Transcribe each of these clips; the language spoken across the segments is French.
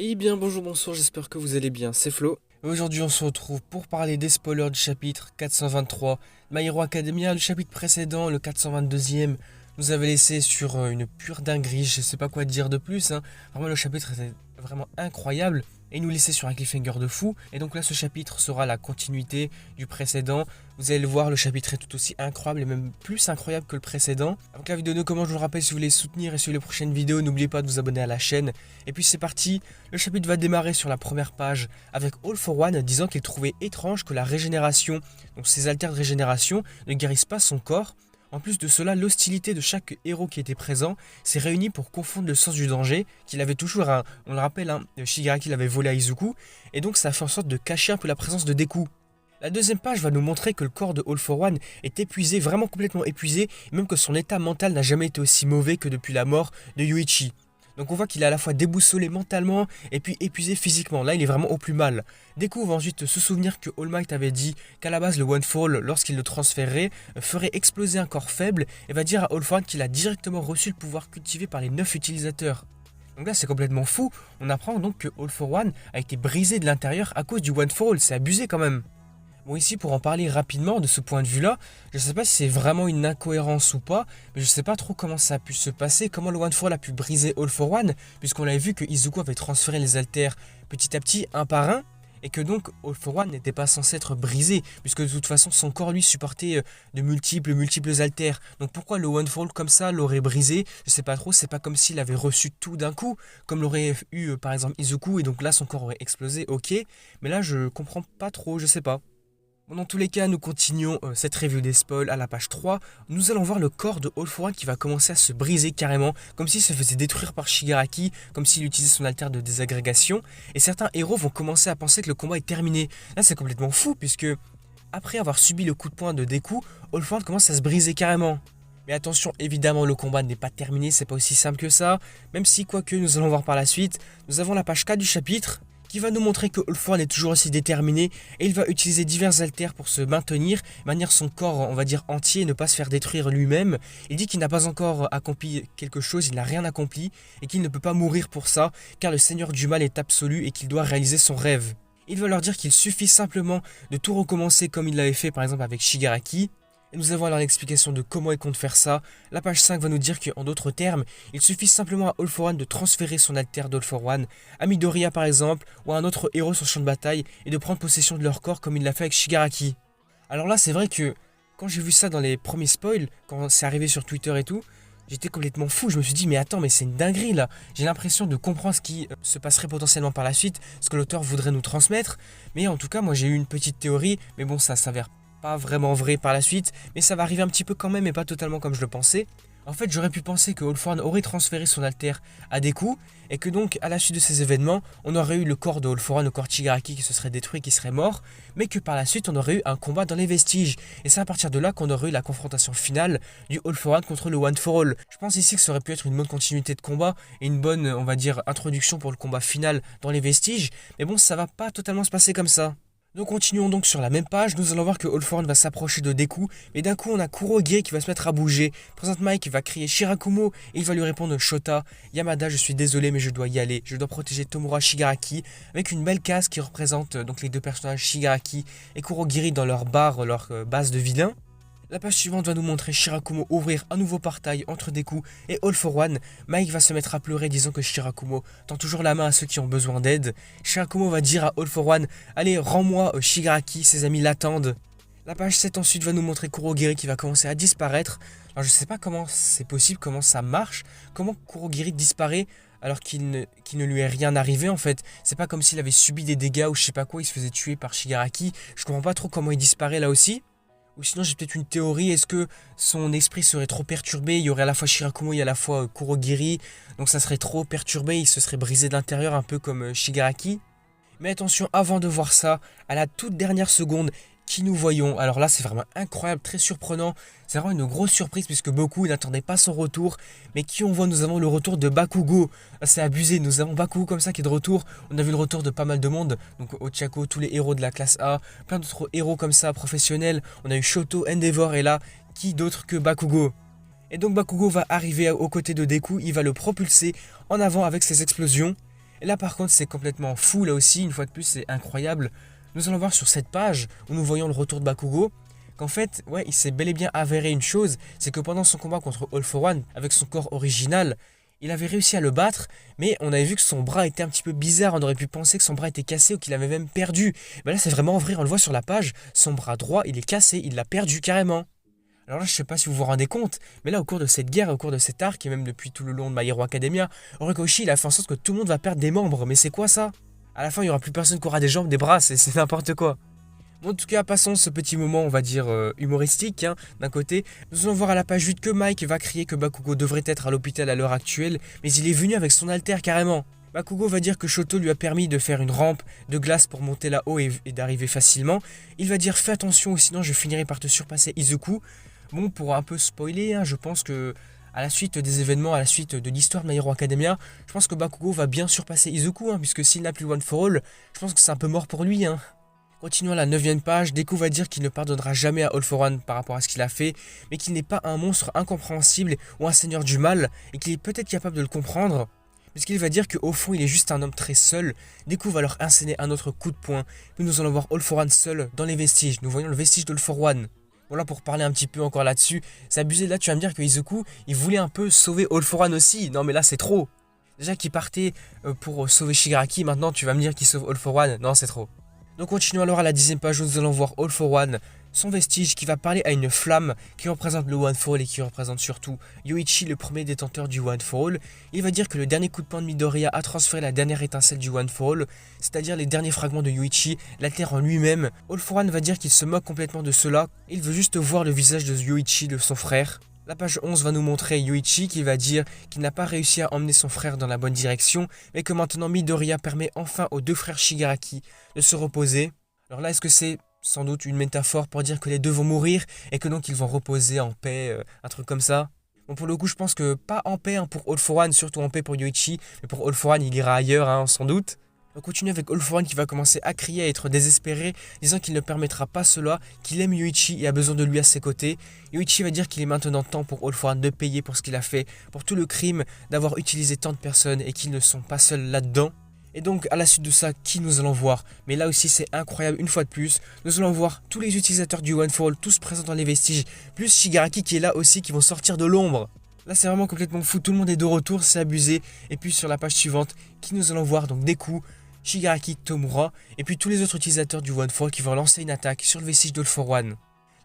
Eh bien bonjour, bonsoir, j'espère que vous allez bien, c'est Flo. Aujourd'hui on se retrouve pour parler des spoilers du chapitre 423 de My Hero Academia. Le chapitre précédent, le 422e, nous avait laissé sur une pure dinguerie, je sais pas quoi dire de plus. Vraiment le chapitre était vraiment incroyable et nous laissait sur un cliffhanger de fou. Et donc là ce chapitre sera la continuité du précédent. Vous allez le voir, le chapitre est tout aussi incroyable et même plus incroyable que le précédent. Avant que la vidéo ne commence, je vous le rappelle, si vous voulez soutenir et suivre les prochaines vidéos, n'oubliez pas de vous abonner à la chaîne. Et puis c'est parti, le chapitre va démarrer sur la première page avec All for One disant qu'il trouvait étrange que la régénération, donc ses altères de régénération, ne guérissent pas son corps. En plus de cela, l'hostilité de chaque héros qui était présent s'est réunie pour confondre le sens du danger qu'il avait toujours, on le rappelle, Shigaraki l'avait volé à Izuku, et donc ça a fait en sorte de cacher un peu la présence de Deku. La deuxième page va nous montrer que le corps de All for One est épuisé, vraiment complètement épuisé, et même que son état mental n'a jamais été aussi mauvais que depuis la mort de Yuichi. Donc on voit qu'il est à la fois déboussolé mentalement et puis épuisé physiquement. Là, il est vraiment au plus mal. Deku va ensuite se souvenir que All Might avait dit qu'à la base, le One Fall, lorsqu'il le transférerait, ferait exploser un corps faible et va dire à All For One qu'il a directement reçu le pouvoir cultivé par les 9 utilisateurs. Donc là, c'est complètement fou. On apprend donc que All For One a été brisé de l'intérieur à cause du One Fall. C'est abusé quand même. Bon, ici, pour en parler rapidement de ce point de vue-là, je ne sais pas si c'est vraiment une incohérence ou pas, mais je ne sais pas trop comment ça a pu se passer, comment le One for All a pu briser All for One, puisqu'on avait vu que Izuku avait transféré les alters petit à petit, un par un, et que donc All for One n'était pas censé être brisé, puisque de toute façon son corps lui supportait de multiples alters. Donc pourquoi le One for All comme ça l'aurait brisé? Je sais pas trop, c'est pas comme s'il avait reçu tout d'un coup, comme l'aurait eu par exemple Izuku, et donc là son corps aurait explosé, ok, mais là je comprends pas trop, je sais pas. Bon, dans tous les cas, nous continuons cette review des spoils à la page 3. Nous allons voir le corps de All For One qui va commencer à se briser carrément, comme s'il se faisait détruire par Shigaraki, comme s'il utilisait son alter de désagrégation. Et certains héros vont commencer à penser que le combat est terminé. Là, c'est complètement fou, puisque après avoir subi le coup de poing de Deku, All For One commence à se briser carrément. Mais attention, évidemment, le combat n'est pas terminé, c'est pas aussi simple que ça. Même si, quoique, nous allons voir par la suite, nous avons la page 4 du chapitre, qui va nous montrer que All For One est toujours aussi déterminé et il va utiliser divers alters pour se maintenir, maintenir son corps, on va dire, entier et ne pas se faire détruire lui-même. Il dit qu'il n'a pas encore accompli quelque chose, il n'a rien accompli et qu'il ne peut pas mourir pour ça car le Seigneur du Mal est absolu et qu'il doit réaliser son rêve. Il va leur dire qu'il suffit simplement de tout recommencer comme il l'avait fait par exemple avec Shigaraki. Et nous avons alors l'explication de comment il compte faire ça. La page 5 va nous dire qu'en d'autres termes, il suffit simplement à All For One de transférer son alter d'All For One à Midoriya par exemple, ou à un autre héros sur le champ de bataille, et de prendre possession de leur corps comme il l'a fait avec Shigaraki. Alors là, c'est vrai que quand j'ai vu ça dans les premiers spoils, quand c'est arrivé sur Twitter et tout, j'étais complètement fou. Je me suis dit, mais attends, mais c'est une dinguerie là. J'ai l'impression de comprendre ce qui se passerait potentiellement par la suite, ce que l'auteur voudrait nous transmettre. Mais en tout cas, moi j'ai eu une petite théorie, mais bon, ça s'avère pas vraiment vrai par la suite, mais ça va arriver un petit peu quand même et pas totalement comme je le pensais. En fait, j'aurais pu penser que All For One aurait transféré son alter à Deku et que donc à la suite de ces événements, on aurait eu le corps de All For One, le corps de Shigaraki qui se serait détruit, qui serait mort, mais que par la suite on aurait eu un combat dans les vestiges. Et c'est à partir de là qu'on aurait eu la confrontation finale du All For One contre le One For All. Je pense ici que ça aurait pu être une bonne continuité de combat et une bonne, on va dire, introduction pour le combat final dans les vestiges, mais bon, ça va pas totalement se passer comme ça. Nous continuons donc sur la même page, nous allons voir que All For One va s'approcher de Deku, mais d'un coup on a Kurogiri qui va se mettre à bouger. Présente Mike va crier Shirakumo et il va lui répondre Shota. Yamada, je suis désolé mais je dois y aller, je dois protéger Tomura Shigaraki, avec une belle case qui représente donc les deux personnages Shigaraki et Kurogiri dans leur bar, leur base de vilains. La page suivante va nous montrer Shirakumo ouvrir un nouveau portail entre Deku et All For One. Mike va se mettre à pleurer disant que Shirakumo tend toujours la main à ceux qui ont besoin d'aide. Shirakumo va dire à All For One, allez rends-moi Shigaraki, ses amis l'attendent. La page 7 ensuite va nous montrer Kurogiri qui va commencer à disparaître. Alors je sais pas comment c'est possible, comment ça marche, comment Kurogiri disparaît alors qu'il ne lui est rien arrivé en fait. C'est pas comme s'il avait subi des dégâts ou je sais pas quoi, il se faisait tuer par Shigaraki. Je comprends pas trop comment il disparaît là aussi. Ou sinon j'ai peut-être une théorie, est-ce que son esprit serait trop perturbé? Il y aurait à la fois Shirakumo et à la fois Kurogiri, donc ça serait trop perturbé, il se serait brisé de l'intérieur un peu comme Shigaraki. Mais attention, avant de voir ça, à la toute dernière seconde, qui nous voyons? Alors là c'est vraiment incroyable, très surprenant, c'est vraiment une grosse surprise puisque beaucoup n'attendaient pas son retour. Mais qui on voit? Nous avons le retour de Bakugo. C'est abusé, nous avons Bakugo comme ça qui est de retour. On a vu le retour de pas mal de monde, donc Ochako, tous les héros de la classe A, plein d'autres héros comme ça professionnels. On a eu Shoto, Endeavor et là, qui d'autre que Bakugo? Et donc Bakugo va arriver aux côtés de Deku, il va le propulser en avant avec ses explosions. Et là par contre c'est complètement fou là aussi, une fois de plus c'est incroyable. Nous allons voir sur cette page où nous voyons le retour de Bakugo qu'en fait, ouais, il s'est bel et bien avéré une chose, c'est que pendant son combat contre All For One, avec son corps original, il avait réussi à le battre, mais on avait vu que son bras était un petit peu bizarre, on aurait pu penser que son bras était cassé ou qu'il avait même perdu. Mais là c'est vraiment vrai, on le voit sur la page, son bras droit il est cassé, il l'a perdu carrément. Alors là, je sais pas si vous vous rendez compte, mais là, au cours de cette guerre, au cours de cet arc, et même depuis tout le long de My Hero Academia, Horikoshi, il a fait en sorte que tout le monde va perdre des membres. Mais c'est quoi ça? À la fin, il y aura plus personne qui aura des jambes, des bras, c'est n'importe quoi. Bon, en tout cas, passons ce petit moment, on va dire, humoristique, hein, d'un côté. Nous allons voir à la page 8 que Mike va crier que Bakugo devrait être à l'hôpital à l'heure actuelle, mais il est venu avec son alter carrément. Bakugo va dire que Shoto lui a permis de faire une rampe de glace pour monter là-haut et d'arriver facilement. Il va dire fais attention ou sinon je finirai par te surpasser Izuku. Bon, pour un peu spoiler, hein, je pense que à la suite des événements, à la suite de l'histoire de My Hero Academia, je pense que Bakugo va bien surpasser Izuku, hein, puisque s'il n'a plus One for All, je pense que c'est un peu mort pour lui. Hein. Continuons à la 9ème page, Deku va dire qu'il ne pardonnera jamais à All for One par rapport à ce qu'il a fait, mais qu'il n'est pas un monstre incompréhensible ou un seigneur du mal, et qu'il est peut-être capable de le comprendre. Puisqu'il va dire qu'au fond il est juste un homme très seul. Deku va leur insérer un autre coup de poing, puis nous allons voir All for One seul dans les vestiges. Nous voyons le vestige d'All for One. Bon là pour parler un petit peu encore là-dessus, c'est abusé, là tu vas me dire que Izuku, il voulait un peu sauver All for One aussi. Non mais là c'est trop. Déjà qu'il partait pour sauver Shigaraki, maintenant tu vas me dire qu'il sauve All for One. Non c'est trop. Donc continuons alors à la 10ème page où nous allons voir All for One, son vestige qui va parler à une flamme qui représente le One for All et qui représente surtout Yoichi, le premier détenteur du One for All. Il va dire que le dernier coup de poing de Midoriya a transféré la dernière étincelle du One for All, c'est-à-dire les derniers fragments de Yoichi, la terre en lui-même. All for One va dire qu'il se moque complètement de cela, il veut juste voir le visage de Yoichi, de son frère. La page 11 va nous montrer Yoichi qui va dire qu'il n'a pas réussi à emmener son frère dans la bonne direction, mais que maintenant Midoriya permet enfin aux deux frères Shigaraki de se reposer. Alors là, est-ce que c'est sans doute une métaphore pour dire que les deux vont mourir et que donc ils vont reposer en paix, un truc comme ça? Bon, pour le coup, je pense que pas en paix hein, pour All for One, surtout en paix pour Yoichi, mais pour All for One, il ira ailleurs, hein, sans doute. On continue avec All for One qui va commencer à crier, à être désespéré, disant qu'il ne permettra pas cela, qu'il aime Yoichi et a besoin de lui à ses côtés. Yoichi va dire qu'il est maintenant temps pour All for One de payer pour ce qu'il a fait, pour tout le crime d'avoir utilisé tant de personnes et qu'ils ne sont pas seuls là-dedans. Et donc à la suite de ça, qui nous allons voir? Mais là aussi c'est incroyable, une fois de plus, nous allons voir tous les utilisateurs du One for All, tous présents dans les vestiges, plus Shigaraki qui est là aussi, qui vont sortir de l'ombre. Là c'est vraiment complètement fou, tout le monde est de retour, c'est abusé. Et puis sur la page suivante, qui nous allons voir? Donc Deku, Shigaraki, Tomura, et puis tous les autres utilisateurs du One for All qui vont lancer une attaque sur le vestige d'All for One.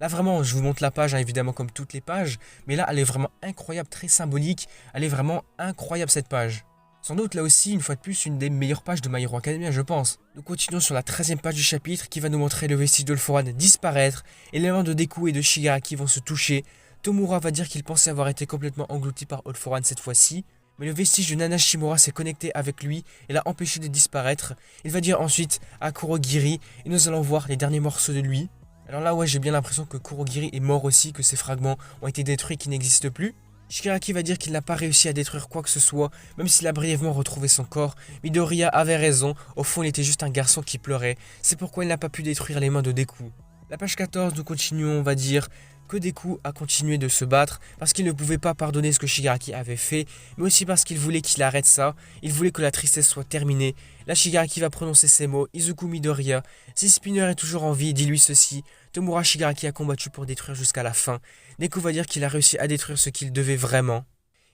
Là vraiment, je vous montre la page, hein, évidemment comme toutes les pages, mais là elle est vraiment incroyable, très symbolique, elle est vraiment incroyable cette page. Sans doute là aussi, une fois de plus, une des meilleures pages de My Hero Academia, je pense. Nous continuons sur la 13ème page du chapitre qui va nous montrer le vestige d'All for One disparaître et les mains de Deku et de Shigaraki vont se toucher. Tomura va dire qu'il pensait avoir été complètement englouti par All for One cette fois-ci, mais le vestige de Nana Shimura s'est connecté avec lui et l'a empêché de disparaître. Il va dire ensuite à Kurogiri et nous allons voir les derniers morceaux de lui. Alors là ouais, j'ai bien l'impression que Kurogiri est mort aussi, que ses fragments ont été détruits et qu'ils n'existent plus. Shigaraki va dire qu'il n'a pas réussi à détruire quoi que ce soit, même s'il a brièvement retrouvé son corps. Midoriya avait raison, au fond il était juste un garçon qui pleurait, c'est pourquoi il n'a pas pu détruire les mains de Deku. La page 14, nous continuons, on va dire que Deku a continué de se battre parce qu'il ne pouvait pas pardonner ce que Shigaraki avait fait, mais aussi parce qu'il voulait qu'il arrête ça, il voulait que la tristesse soit terminée. Là Shigaraki va prononcer ces mots, Izuku Midoriya, si Spinner est toujours en vie, dis-lui ceci, Tomura Shigaraki a combattu pour détruire jusqu'à la fin. Deku va dire qu'il a réussi à détruire ce qu'il devait vraiment.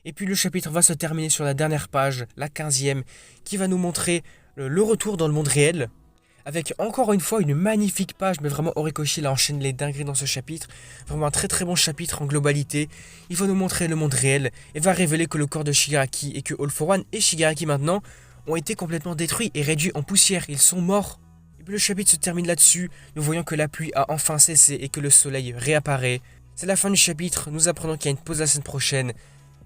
Et puis le chapitre va se terminer sur la dernière page, la 15e, qui va nous montrer le retour dans le monde réel, avec encore une fois une magnifique page, mais vraiment Horikoshi a enchaîné les dingueries dans ce chapitre, vraiment un très très bon chapitre en globalité. Il va nous montrer le monde réel et va révéler que le corps de Shigaraki et que All for One et Shigaraki maintenant ont été complètement détruits et réduits en poussière, ils sont morts. Et puis le chapitre se termine là-dessus, nous voyons que la pluie a enfin cessé et que le soleil réapparaît. C'est la fin du chapitre, nous apprenons qu'il y a une pause la semaine prochaine.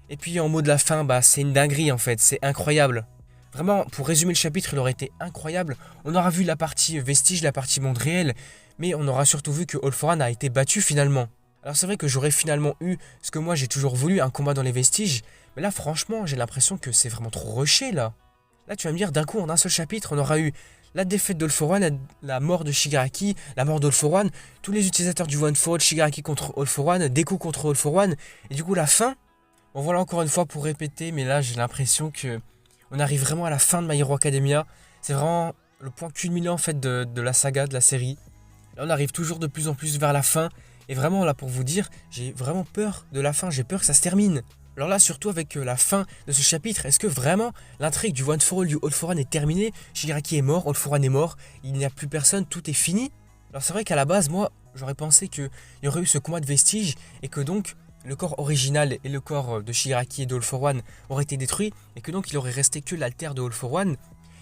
Et puis en mot de la fin, c'est une dinguerie en fait, c'est incroyable. Vraiment, pour résumer le chapitre, il aurait été incroyable. On aura vu la partie vestige, la partie monde réel, mais on aura surtout vu que All for One a été battu finalement. Alors c'est vrai que j'aurais finalement eu ce que moi j'ai toujours voulu, un combat dans les vestiges, mais là franchement j'ai l'impression que c'est vraiment trop rushé là. Là tu vas me dire d'un coup en un seul chapitre on aura eu la défaite d'All for One, la mort de Shigaraki, la mort d'All for One, tous les utilisateurs du One for All, Shigaraki contre All for One, Deku contre All for One, et du coup la fin. Bon voilà encore une fois pour répéter, mais là j'ai l'impression que On arrive vraiment à la fin de My Hero Academia. C'est vraiment le point culminant en fait de la saga, de la série. Là, on arrive toujours de plus en plus vers la fin. Et vraiment là pour vous dire, j'ai vraiment peur de la fin, j'ai peur que ça se termine. Alors là surtout avec la fin de ce chapitre, est-ce que vraiment l'intrigue du One for All, du All for One est terminée? Shigaraki est mort, All for One est mort, il n'y a plus personne, tout est fini? Alors c'est vrai qu'à la base moi j'aurais pensé qu'il y aurait eu ce combat de vestiges et que donc le corps original et le corps de Shigaraki et de All for One auraient été détruits et que donc il aurait resté que l'alter de All for One.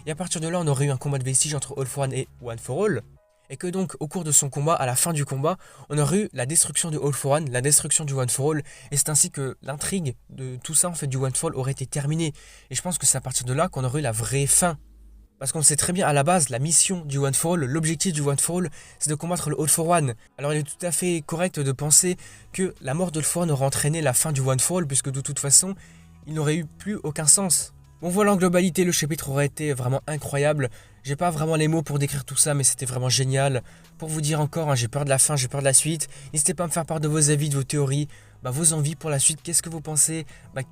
Et à partir de là on aurait eu un combat de vestiges entre All for One et One for All. Et que donc au cours de son combat, à la fin du combat, on aurait eu la destruction du All for One, la destruction du One for All, et c'est ainsi que l'intrigue de tout ça en fait du One for All aurait été terminée. Et je pense que c'est à partir de là qu'on aurait eu la vraie fin. Parce qu'on sait très bien à la base, la mission du One for All, l'objectif du One for All, c'est de combattre le All for One. Alors il est tout à fait correct de penser que la mort de All for One aurait entraîné la fin du One for All, puisque de toute façon, il n'aurait eu plus aucun sens. Bon voilà, en globalité, le chapitre aurait été vraiment incroyable. J'ai pas vraiment les mots pour décrire tout ça, mais c'était vraiment génial. Pour vous dire encore, hein, j'ai peur de la fin, j'ai peur de la suite. N'hésitez pas à me faire part de vos avis, de vos théories, vos envies pour la suite. Qu'est-ce que vous pensez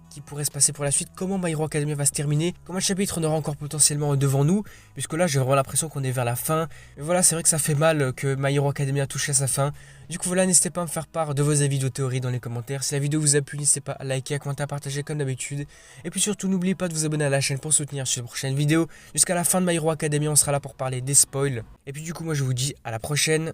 qui pourrait se passer pour la suite? Comment My Hero Academia va se terminer? Comment le chapitre on aura encore potentiellement devant nous? Puisque là, j'ai vraiment l'impression qu'on est vers la fin. Et voilà, c'est vrai que ça fait mal que My Hero Academia touche à sa fin. Du coup voilà, n'hésitez pas à me faire part de vos avis, de vos théories dans les commentaires. Si la vidéo vous a plu, n'hésitez pas à liker, à commenter, à partager comme d'habitude. Et puis surtout, n'oubliez pas de vous abonner à la chaîne pour soutenir sur les prochaines vidéos. Jusqu'à la fin de My Hero Academia, on sera là pour parler des spoils. Et puis du coup, moi je vous dis à la prochaine.